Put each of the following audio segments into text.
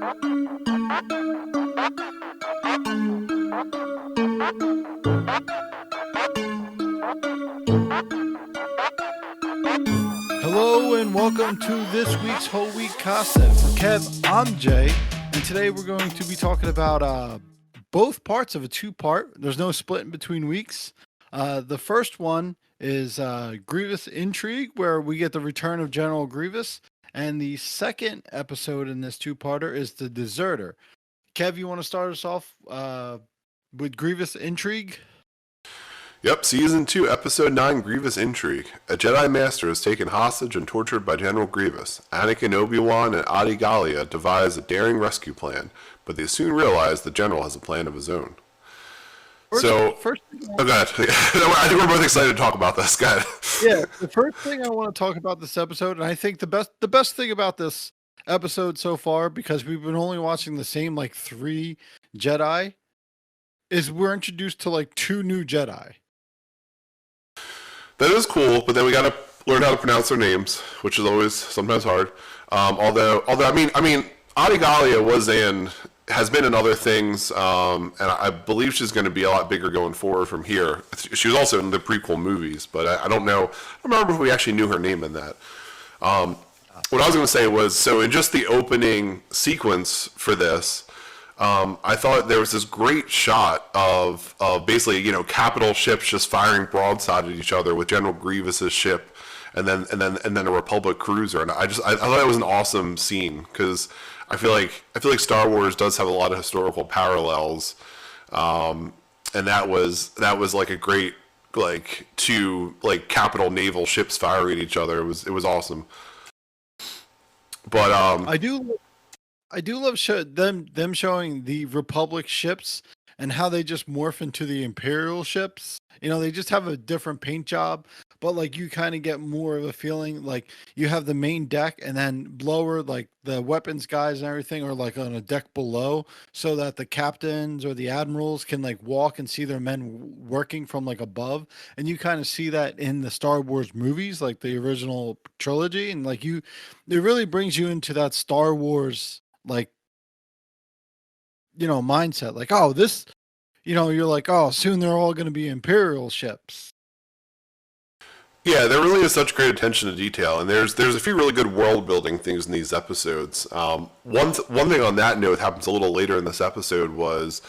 Hello and welcome to this week's Whole Week Costa. For Kev, I'm Jay, and today we're going to be talking about both parts of a two-part. There's no split in between weeks. The first one is Grievous Intrigue, where we get the return of General Grievous, and the second episode in this two-parter is The Deserter. Kev, you want to start us off with Grievous Intrigue? Yep, Season 2, Episode 9, Grievous Intrigue. A Jedi Master is taken hostage and tortured by General Grievous. Anakin, Obi-Wan, and Adi Gallia devise a daring rescue plan, but they soon realize the General has a plan of his own. Go ahead. I think we're both excited to talk about this. Go ahead. Yeah, the first thing I want to talk about this episode, and I think the best thing about this episode so far, because we've been only watching the same 3 Jedi, is we're introduced to 2 new Jedi. That is cool, but then we got to learn how to pronounce their names, which is always sometimes hard. Although I mean, Adi Gallia has been in other things, and I believe she's going to be a lot bigger going forward from here. She was also in the prequel movies, but I don't know. I don't remember if we actually knew her name in that. What I was going to say was, so in just the opening sequence for this, I thought there was this great shot of basically, capital ships just firing broadside at each other with General Grievous's ship, and then a Republic cruiser, and I thought it was an awesome scene because I feel like Star Wars does have a lot of historical parallels, and that was like a great two capital naval ships firing at each other. It was awesome. But I do love them showing the Republic ships and how they just morph into the Imperial ships. They just have a different paint job, but you kind of get more of a feeling you have the main deck, and then lower the weapons guys and everything are on a deck below, so that the captains or the admirals can walk and see their men working from above. And you kind of see that in the Star Wars movies, the original trilogy, and it really brings you into that Star Wars mindset. Oh, this, you're oh, soon they're all going to be Imperial ships. Yeah, there really is such great attention to detail, and there's a few really good world building things in these episodes. One thing on that note happens a little later in this episode was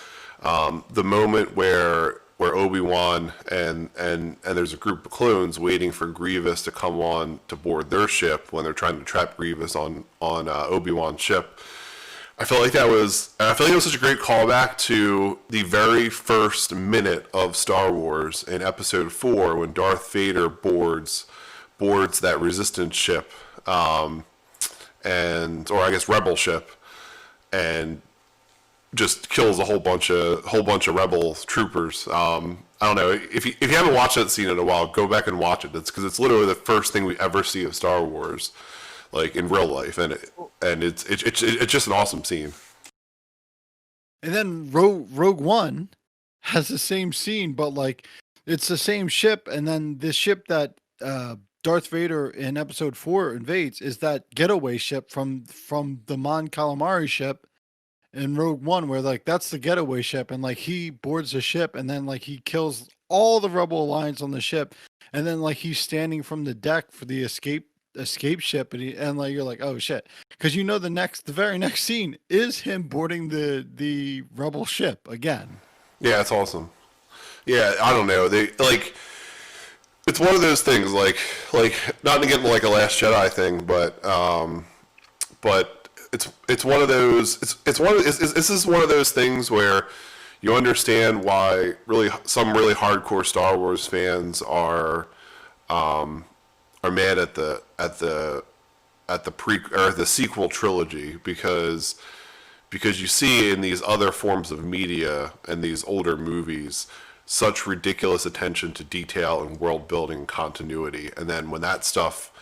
the moment where Obi-Wan and there's a group of clones waiting for Grievous to come on to board their ship when they're trying to trap Grievous on Obi-Wan's ship. I felt like that was such a great callback to the very first minute of Star Wars in Episode 4 when Darth Vader boards that Resistance ship, or I guess Rebel ship, and just kills a whole bunch of Rebel troopers. I don't know, if you haven't watched that scene in a while, go back and watch it. It's because it's literally the first thing we ever see of Star Wars, in real life, and it's just an awesome scene. And then Rogue One has the same scene, but it's the same ship, and then the ship that Darth Vader in Episode 4 invades is that getaway ship from the Mon Calamari ship in Rogue One, where that's the getaway ship, and he boards the ship, and then he kills all the Rebel Alliance on the ship, and then he's standing from the deck for the escape ship, and you're oh shit, because the very next scene is him boarding the Rebel ship again. Yeah, it's awesome. Yeah, I don't know, they it's one of those things not to get into a Last Jedi thing, but it's one of those this is one of those things where you understand why some really hardcore Star Wars fans are mad at the sequel trilogy, because you see in these other forms of media and these older movies such ridiculous attention to detail and world building continuity, and then when that stuff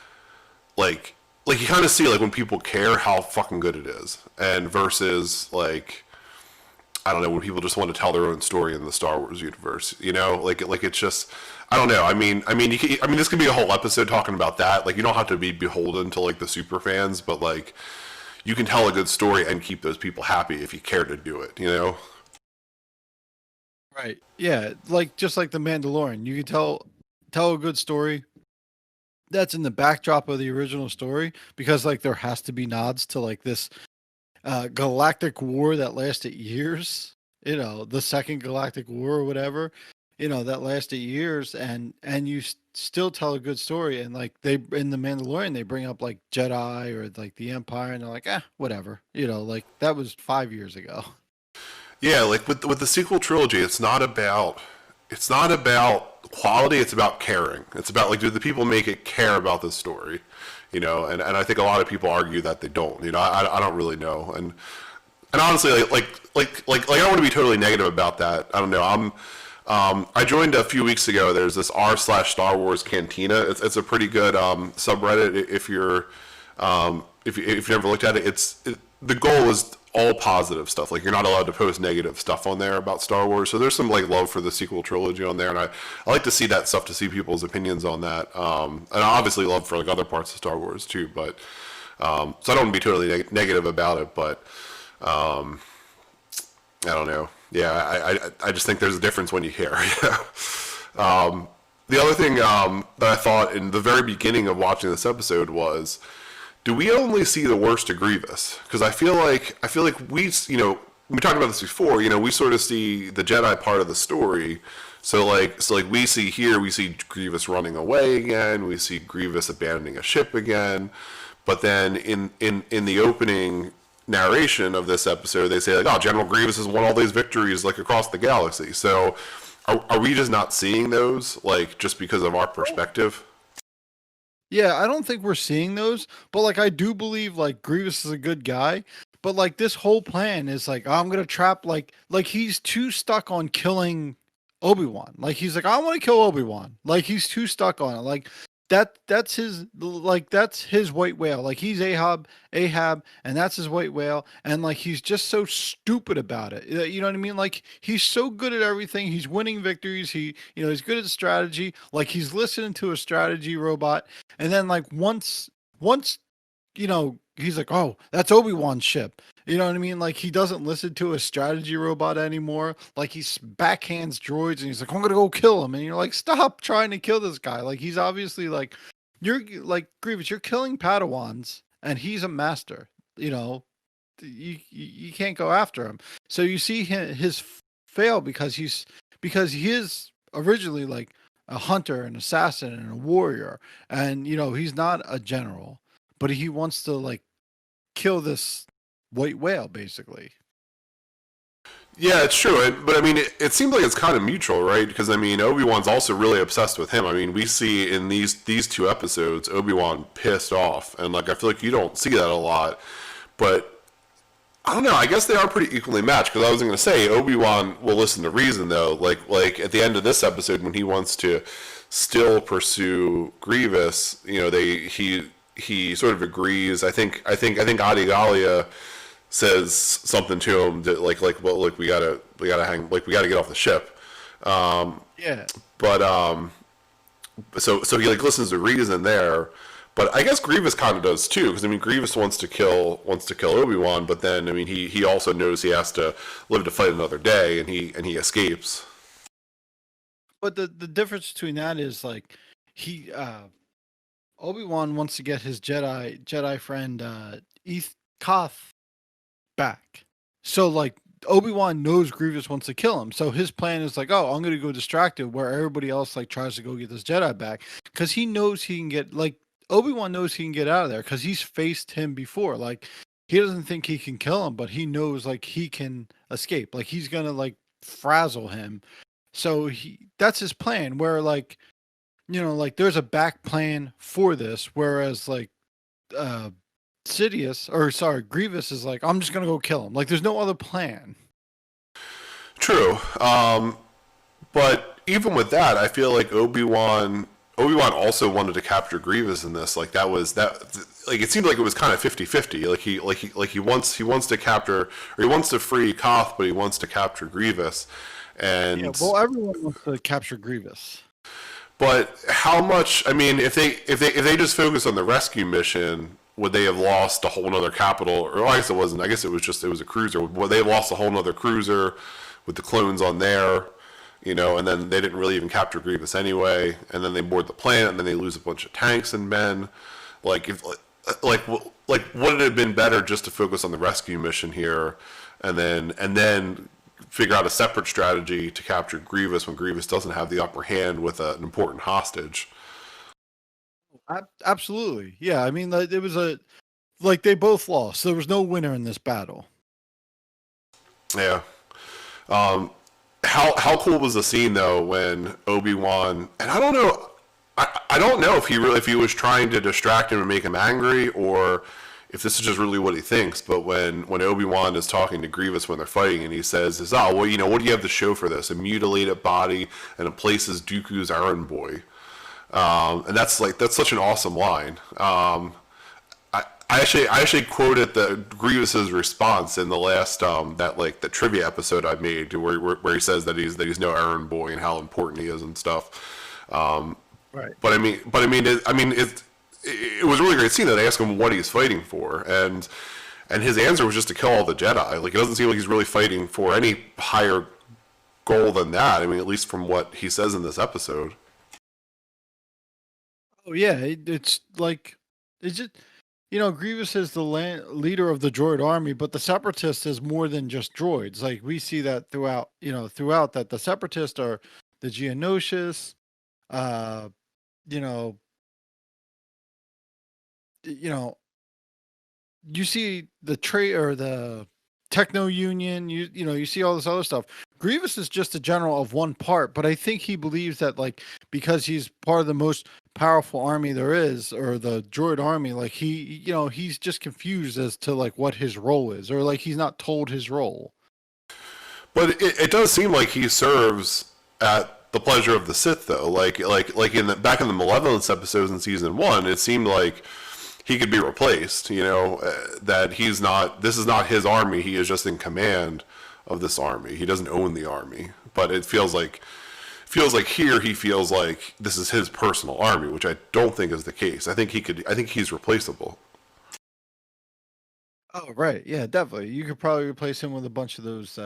you kind of see when people care how fucking good it is, and versus I don't know, when people just want to tell their own story in the Star Wars universe, it's just, I don't know. I mean, this could be a whole episode talking about that. You don't have to be beholden to the super fans, but you can tell a good story and keep those people happy if you care to do it, you know? Right. Yeah, like just like the Mandalorian, you can tell a good story that's in the backdrop of the original story because like there has to be nods to like this galactic war that lasted years, the second galactic war or whatever, that lasted years, and you still tell a good story. And like they in the Mandalorian, they bring up like Jedi or like the Empire, and they're like, whatever, like that was 5 years ago. Yeah, like with the sequel trilogy, it's not about quality, it's about caring. It's about like, do the people make it care about the story? And I think a lot of people argue that they don't. I don't really know. And honestly, like I don't want to be totally negative about that. I don't know. I joined a few weeks ago. There's this r/Star Wars Cantina. It's a pretty good subreddit if you've never looked at it. The goal is all positive stuff. Like, you're not allowed to post negative stuff on there about Star Wars. So there's some like love for the sequel trilogy on there, and I like to see that stuff, to see people's opinions on that. And I obviously love for like other parts of Star Wars too, but so I don't want to be totally negative about it, but I don't know. Yeah, I just think there's a difference when you hear. The other thing that I thought in the very beginning of watching this episode was, do we only see the worst of Grievous? Because I feel like we talked about this before. We sort of see the Jedi part of the story. So we see Grievous running away again. We see Grievous abandoning a ship again. But then in the opening narration of this episode, they say like, "Oh, General Grievous has won all these victories like across the galaxy." So are we just not seeing those, like, just because of our perspective? Yeah, I don't think we're seeing those, but like I do believe like Grievous is a good guy, but like this whole plan is like, I'm gonna trap like he's too stuck on killing Obi-Wan. Like he's like, I want to kill Obi-Wan. Like he's too stuck on it. Like that's his white whale. Like he's Ahab, and that's his white whale. And like he's just so stupid about it. You know what I mean? Like he's so good at everything. He's winning victories. He's good at strategy. Like he's listening to a strategy robot. And then like once he's like, oh, that's Obi-Wan's ship. You know what I mean? Like he doesn't listen to a strategy robot anymore. Like he backhands droids and he's like, I'm gonna go kill him. And you're like, stop trying to kill this guy. Like he's obviously like, you're like Grievous, you're killing Padawans and he's a master. You can't go after him. So you see his fail because he is originally like a hunter, an assassin, and a warrior. And he's not a general, but he wants to like kill this white whale basically. Yeah, it's true. But I mean, it seems like it's kind of mutual, right? Because I mean, Obi-Wan's also really obsessed with him. I mean, we see in these two episodes Obi-Wan pissed off, and like I feel like you don't see that a lot. But I don't know. I guess they are pretty equally matched. Because I was going to say Obi-Wan will listen to reason, though. Like at the end of this episode, when he wants to still pursue Grievous, he sort of agrees. I think Adigalia says something to him that well, look, we gotta get off the ship. Yeah. But so he like listens to reason there. But I guess Grievous kind of does too, because I mean Grievous wants to kill Obi-Wan, but then I mean he also knows he has to live to fight another day, and he escapes. But the difference between that is like he Obi-Wan wants to get his Jedi friend Koth back. So like Obi-Wan knows Grievous wants to kill him. So his plan is like, oh, I'm going to go distracted where everybody else like tries to go get this Jedi back, cuz he knows he can get like Obi-Wan knows he can get out of there cuz he's faced him before. Like he doesn't think he can kill him, but he knows like he can escape. Like he's going to like frazzle him. So that's his plan where like like there's a back plan for this, whereas like Grievous is like, I'm just gonna go kill him. Like there's no other plan. True. But even with that, I feel like Obi-Wan also wanted to capture Grievous in this. Like it seemed like it was kind of 50-50. He wants to capture, or he wants to free Koth, but he wants to capture Grievous. And yeah, well, everyone wants to capture Grievous. But how much? I mean, if they just focus on the rescue mission, would they have lost a whole nother capital? Or I guess it wasn't. I guess it was a cruiser. Would they have lost a whole nother cruiser with the clones on there? And then they didn't really even capture Grievous anyway. And then they board the planet, and then they lose a bunch of tanks and men. Like if like would it have been better just to focus on the rescue mission here, and then figure out a separate strategy to capture Grievous when Grievous doesn't have the upper hand with an important hostage? Absolutely. Yeah. I mean, it was they both lost. There was no winner in this battle. Yeah. How cool was the scene though when Obi-Wan, and I don't know, I don't know if he was trying to distract him and make him angry, or if this is just really what he thinks. But when Obi-Wan is talking to Grievous when they're fighting, and he says, "Oh, well, what do you have to show for this? A mutilated body and a place as Dooku's errand boy." And that's such an awesome line. I actually quoted the Grievous's response in the last the trivia episode I made, where he says that he's no errand boy and how important he is and stuff. Right. But it was a really great scene that they asked him what he's fighting for, and his answer was just to kill all the Jedi. Like, it doesn't seem like he's really fighting for any higher goal than that. I mean, at least from what he says in this episode. Oh yeah, it's just Grievous is the leader of the droid army, but the Separatists is more than just droids. Like, we see that throughout that the Separatists are the Geonosians, uh, you know, you see the or the Techno Union. You see all this other stuff. Grievous is just a general of one part, but I think he believes that, like, because he's part of the most powerful army there is, or the droid army, like, he's just confused as to, like, what his role is, or like he's not told his role. But it does seem like he serves at the pleasure of the Sith, though. Like back in the Malevolence episodes in season 1, it seemed like he could be replaced. That this is not his army. He is just in command of this army. He doesn't own the army. But it feels like here he feels like this is his personal army, which I don't think is the case. I think he's replaceable. Oh right, yeah, definitely. You could probably replace him with a bunch of those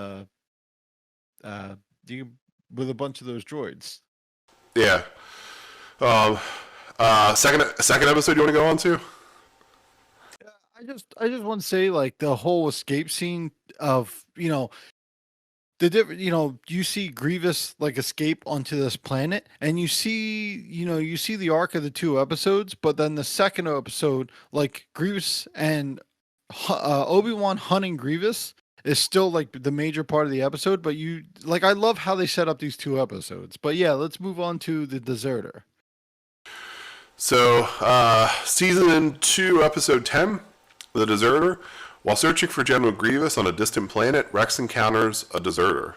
with a bunch of those droids. Yeah. Second episode you want to go on to? I just want to say, like, the whole escape scene of, the different, you see Grievous, like, escape onto this planet, and you see the arc of the 2 episodes, but then the second episode, like, Grievous and Obi-Wan hunting Grievous is still, like, the major part of the episode. But I love how they set up these 2 episodes. But yeah, let's move on to the Deserter. So, season 2, episode 10, The Deserter. While searching for General Grievous on a distant planet, Rex encounters a deserter.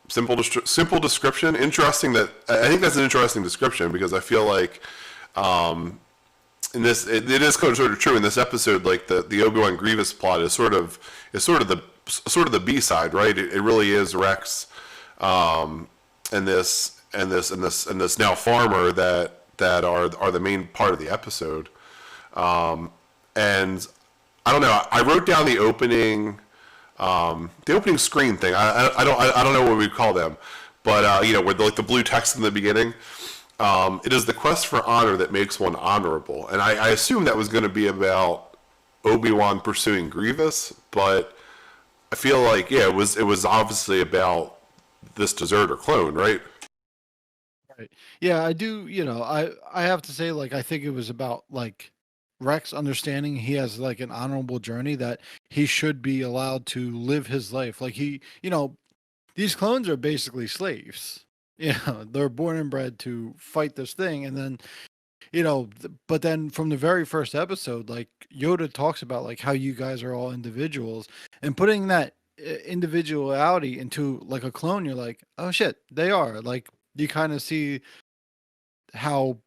Simple description. Interesting I think that's an interesting description, because I feel like in this it is sort of true in this episode. Like, the Obi-Wan Grievous plot is sort of the B-side, right? It really is Rex and this now farmer that are the main part of the episode. And I don't know. I wrote down the opening screen thing. I don't know what we call them, but with the blue text in the beginning. It is the quest for honor that makes one honorable, and I assume that was going to be about Obi-Wan pursuing Grievous, but I feel like it was obviously about this deserter clone, right? Right. Yeah, I do. I have to say, like, I think it was about, like, Rex understanding he has, like, an honorable journey, that he should be allowed to live his life. Like, these clones are basically slaves. They're born and bred to fight this thing. And then, but then from the very first episode, like, Yoda talks about, like, how you guys are all individuals, and putting that individuality into, like, a clone, you're like, oh shit, they are. Like, you kind of see how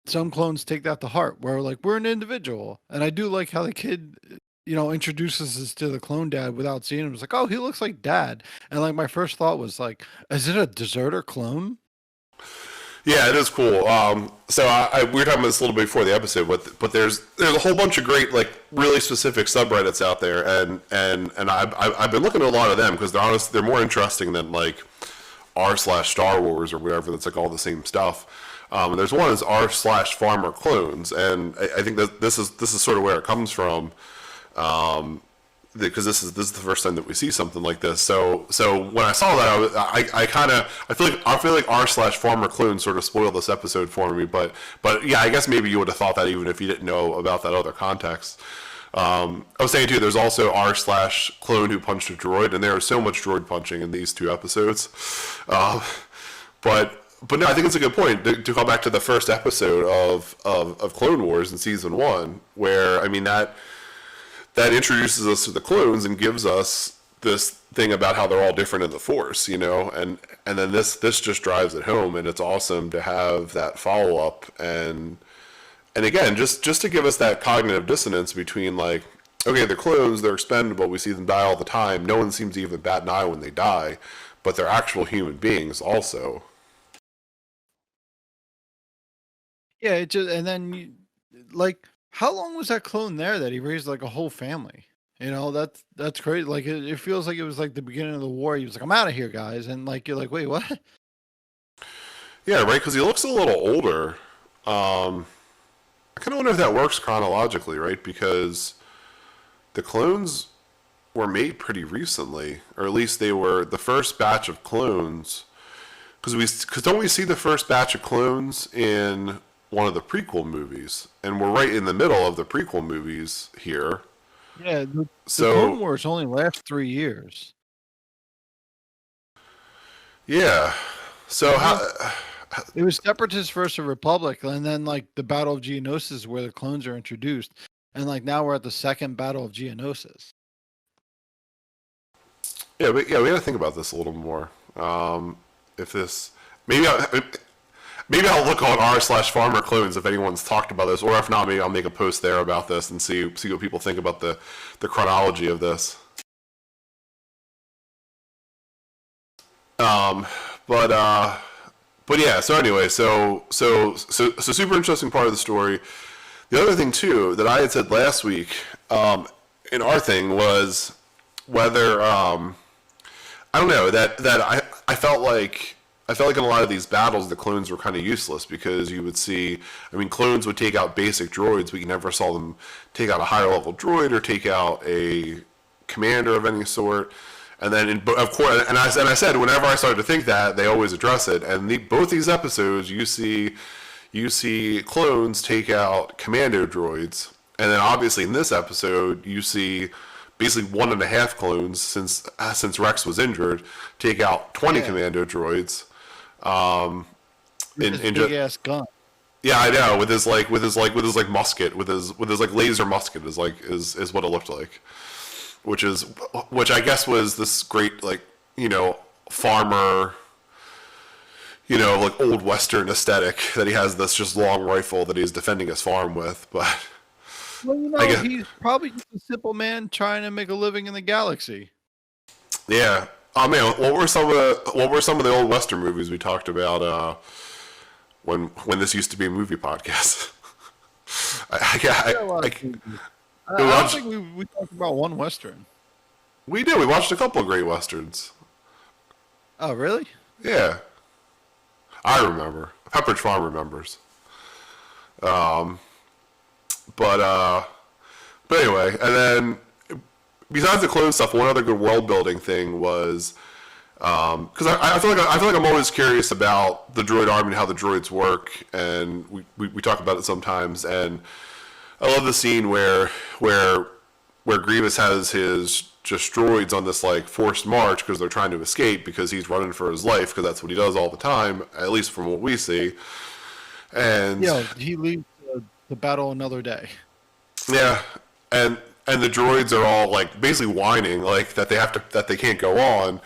some clones take that to heart, where, like, we're an individual. And I do like how the kid, introduces us to the clone dad without seeing him. It's like, oh, he looks like dad. And, like, my first thought was, like, is it a deserter clone? Yeah, it is cool. So we were talking about this a little bit before the episode, but there's a whole bunch of great, like, really specific subreddits out there, and I've been looking at a lot of them because they're more interesting than like r/Star Wars or whatever. That's like all the same stuff. And there's one is r/Farmer Clones, and I think that this is sort of where it comes from. Because this is the first time that we see something like this. So when I saw that, I feel like r/Farmer Clone sort of spoiled this episode for me. But yeah, I guess maybe you would have thought that even if you didn't know about that other context. I was saying too, there's also r/Clone who punched a droid, and there is so much droid punching in these two episodes. But no, I think it's a good point to call back to the first episode of Clone Wars in season 1, where I mean that introduces us to the clones and gives us this thing about how they're all different in the Force, you know, and then this just drives it home, and it's awesome to have that follow up and again just to give us that cognitive dissonance between like, okay, they're clones, they're expendable, we see them die all the time, no one seems to even bat an eye when they die, but they're actual human beings also. Yeah, it just and then like. How long was that clone there that he raised like a whole family? You know, that's crazy. Like it feels like it was like the beginning of the war. He was like, "I'm out of here, guys," and like you're like, "Wait, what?" Yeah, right. Because he looks a little older. I kind of wonder if that works chronologically, right? Because the clones were made pretty recently, or at least they were the first batch of clones. Because don't we see the first batch of clones in one of the prequel movies, and we're right in the middle of the prequel movies here. Yeah, the Clone Wars only last 3 years. Yeah, so it was Separatists versus the Republic, and then like the Battle of Geonosis, where the clones are introduced, and like now we're at the second Battle of Geonosis. Yeah, we got to think about this a little more. If this maybe I'll look on r/Farmer Clones if anyone's talked about this, or if not, maybe I'll make a post there about this and see what people think about the chronology of this. But yeah. So anyway, so super interesting part of the story. The other thing too that I had said last week in our thing was whether I don't know that I felt like in a lot of these battles, the clones were kind of useless because you would see, I mean, clones would take out basic droids, but you never saw them take out a higher level droid or take out a commander of any sort. And then, of course, and I said, whenever I started to think that, they always address it. And both these episodes, you see clones take out commando droids, and then obviously in this episode, you see basically 1.5 clones since Rex was injured take out 20 commando droids. In big ass gun. Yeah, I know. With his musket, with his like laser musket is what it looked like, which I guess was this great like farmer, like old Western aesthetic that he has this just long rifle that he's defending his farm with, but. Well, he's probably just a simple man trying to make a living in the galaxy. Yeah. Oh man, what were some of the old Western movies we talked about when this used to be a movie podcast? I don't think we talked about one Western. We did. We watched a couple of great Westerns. Oh, really? Yeah. I remember. Pepperidge Farm remembers. But anyway, and then besides the clone stuff, one other good world building thing was because I feel like I'm always curious about the droid army and how the droids work, and we talk about it sometimes. And I love the scene where Grievous has his just droids on this like forced march because they're trying to escape because he's running for his life because that's what he does all the time, at least from what we see. And he leaves the battle another day. Yeah, and the droids are all like basically whining like that they can't go on,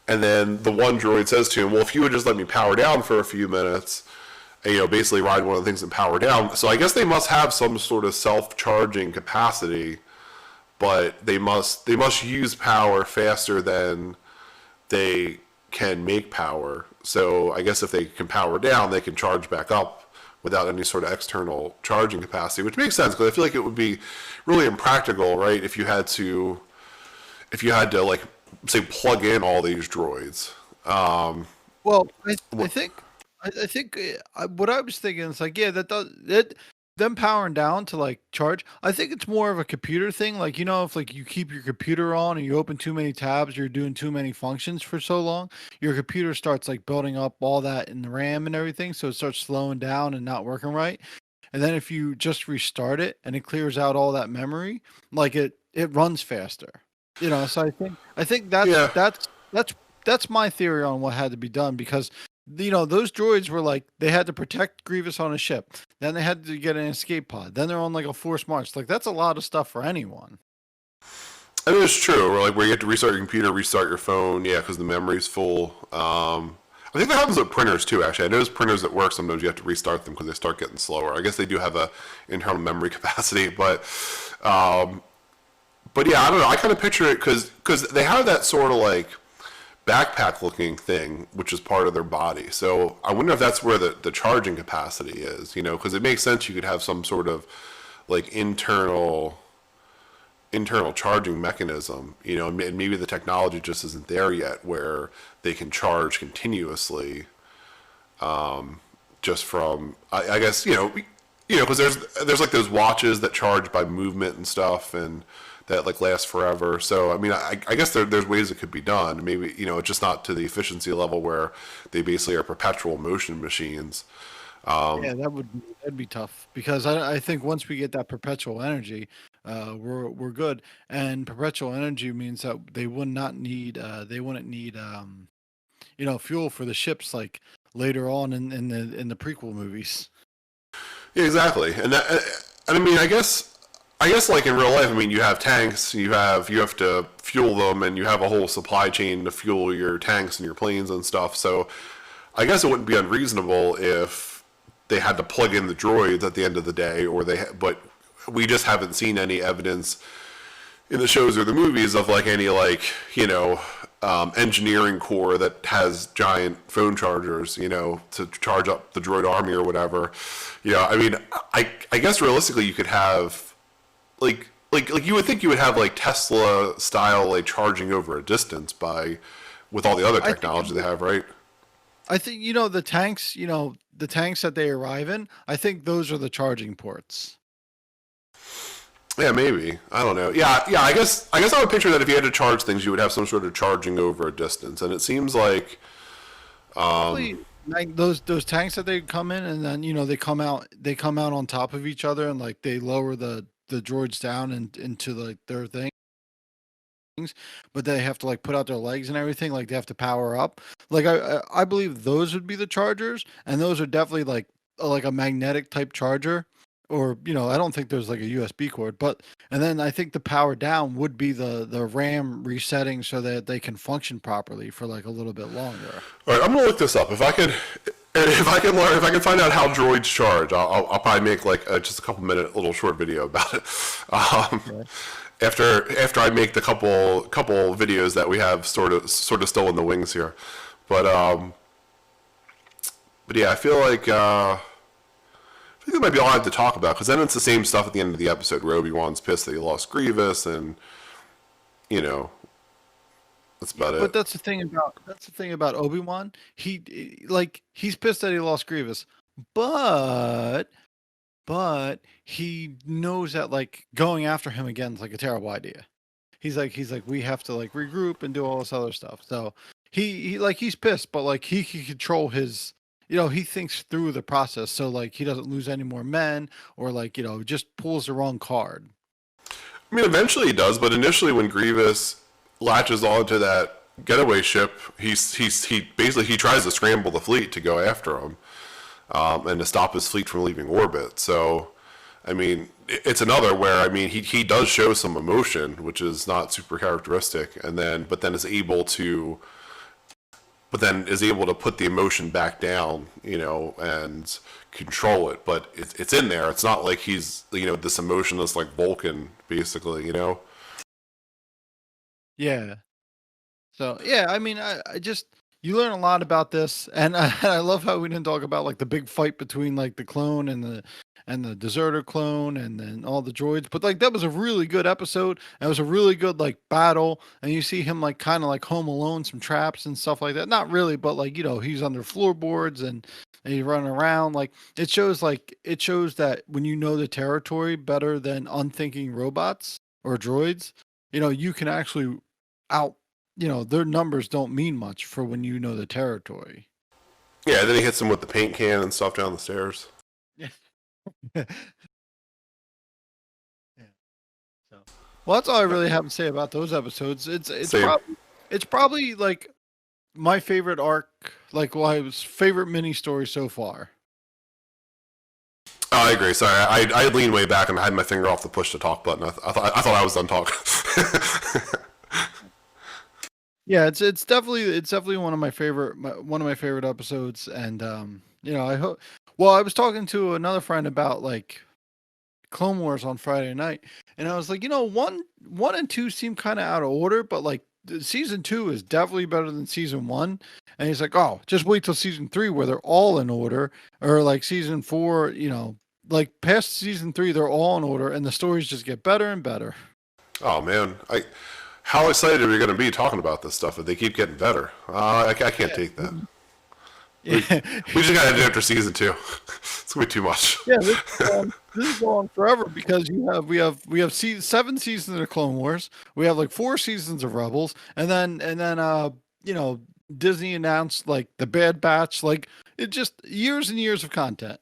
and then the one droid says to him, "Well, if you would just let me power down for a few minutes, and, basically ride one of the things and power down." So I guess they must have some sort of self-charging capacity, but they must use power faster than they can make power. So I guess if they can power down, they can charge back up without any sort of external charging capacity, which makes sense because I feel like it would be really impractical, right? If you had to like say plug in all these droids. Well, I think what I was thinking is like, yeah, that does it. Them powering down to like charge. I think it's more of a computer thing. Like, if like you keep your computer on and you open too many tabs, you're doing too many functions for so long, your computer starts like building up all that in the RAM and everything, so it starts slowing down and not working right. And then if you just restart it and it clears out all that memory, like it runs faster. So I think Yeah. that's my theory on what had to be done because those droids were like they had to protect Grievous on a ship. Then they had to get an escape pod. Then they're on like a forced march. Like that's a lot of stuff for anyone. I mean, it's true. Or like where you have to restart your computer, restart your phone, yeah, because the memory's full. I think that happens with printers too. Actually, I notice printers that work sometimes you have to restart them because they start getting slower. I guess they do have a internal memory capacity, but yeah, I don't know. I kind of picture it because they have that sort of like backpack looking thing, which is part of their body. So I wonder if that's where the charging capacity is, because it makes sense you could have some sort of like internal charging mechanism, and maybe the technology just isn't there yet where they can charge continuously, just from, I guess, because there's like those watches that charge by movement and stuff, and that like last forever. So I mean, I guess there's ways it could be done. Maybe it's just not to the efficiency level where they basically are perpetual motion machines. Yeah, that'd be tough because I think once we get that perpetual energy, we're good. And perpetual energy means that they wouldn't need fuel for the ships like later on in the prequel movies. Yeah, exactly. And I mean, I guess like in real life, I mean, you have tanks, you have to fuel them, and you have a whole supply chain to fuel your tanks and your planes and stuff. So I guess it wouldn't be unreasonable if they had to plug in the droids at the end of the day, but we just haven't seen any evidence in the shows or the movies of like any like engineering core that has giant phone chargers, to charge up the droid army or whatever. I mean, I guess realistically you could have like you would think you would have like Tesla style like charging over a distance with all the other technology they have, right? I think the tanks, the tanks that they arrive in. I think those are the charging ports. Yeah, maybe. I don't know. Yeah. I guess I would picture that if you had to charge things, you would have some sort of charging over a distance, and it seems like, like those tanks that they come in, and then they come out on top of each other, and like they lower the droids down into like their things, but they have to like put out their legs and everything. Like they have to power up. Like I believe those would be the chargers, and those are definitely like a magnetic type charger. Or I don't think there's like a USB cord, and then I think the power down would be the RAM resetting so that they can function properly for like a little bit longer. All right, I'm gonna look this up. If I can find out how droids charge, I'll probably make like just a couple minute little short video about it. Okay. After I make the couple videos that we have sort of still in the wings here, but yeah, I feel like. I think that might be all I have to talk about, because then it's the same stuff at the end of the episode where Obi-Wan's pissed that he lost Grievous, and that's about it. But that's the thing about Obi-Wan. He's pissed that he lost Grievous, but he knows that like going after him again is like a terrible idea. He's like we have to like regroup and do all this other stuff. So he's pissed, but like he can control his. He thinks through the process, so like he doesn't lose any more men, or like just pulls the wrong card. I mean, eventually he does, but initially when Grievous latches onto that getaway ship, he basically tries to scramble the fleet to go after him, and to stop his fleet from leaving orbit. So, I mean, it's another where I mean he does show some emotion, which is not super characteristic, but then is able to put the emotion back down, and control it. But it's in there. It's not like he's, this emotionless like Vulcan, basically, Yeah. So, yeah, I mean, I just, you learn a lot about this, and I love how we didn't talk about like the big fight between like the clone and the deserter clone and then all the droids. But like that was a really good episode. It was a really good like battle, and you see him like kind of like home alone, some traps and stuff like that. Not really, but like he's under floorboards and he's running around. Like it shows that when you know the territory better than unthinking robots or droids, you can actually out their numbers don't mean much for when you know the territory. Yeah, then he hits him with the paint can and stuff down the stairs. Yeah. Yeah. So, well, that's all I really have to say about those episodes. It's probably like my favorite arc, like my favorite mini story so far. Oh, I agree. Sorry, I leaned way back and I had my finger off the push to talk button. I thought I was done talking. Yeah, it's definitely one of my favorite episodes, and I hope. Well, I was talking to another friend about like Clone Wars on Friday night, and I was like, one and two seem kind of out of order, but like season 2 is definitely better than season 1. And he's like, oh, just wait till season 3 where they're all in order, or like season 4, like past season 3 they're all in order, and the stories just get better and better. Oh man, how excited are we going to be talking about this stuff if they keep getting better? I can't take that. Yeah. We just got to do it after season 2. It's gonna be too much. Yeah, this is going forever because we have 7 seasons of Clone Wars. We have like 4 seasons of Rebels, and then Disney announced like the Bad Batch. Like it just years and years of content.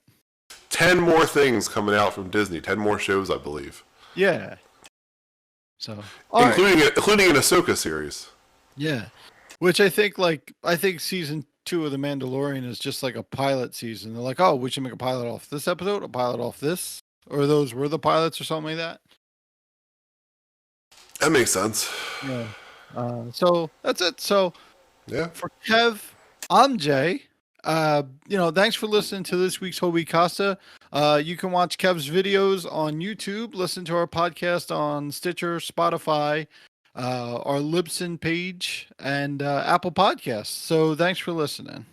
10 more things coming out from Disney. 10 more shows, I believe. Yeah. So including an Ahsoka series. Yeah, which I think season 2 of The Mandalorian is just like a pilot season. They're like, oh, we should make a pilot off this episode, a pilot off this, or those were the pilots or something like that. That makes sense. Yeah. So that's it. So yeah, for Kev, I'm Jay. Thanks for listening to this week's Hobie Costa. You can watch Kev's videos on YouTube, listen to our podcast on Stitcher, Spotify, our Libsyn page, and Apple Podcasts. So thanks for listening.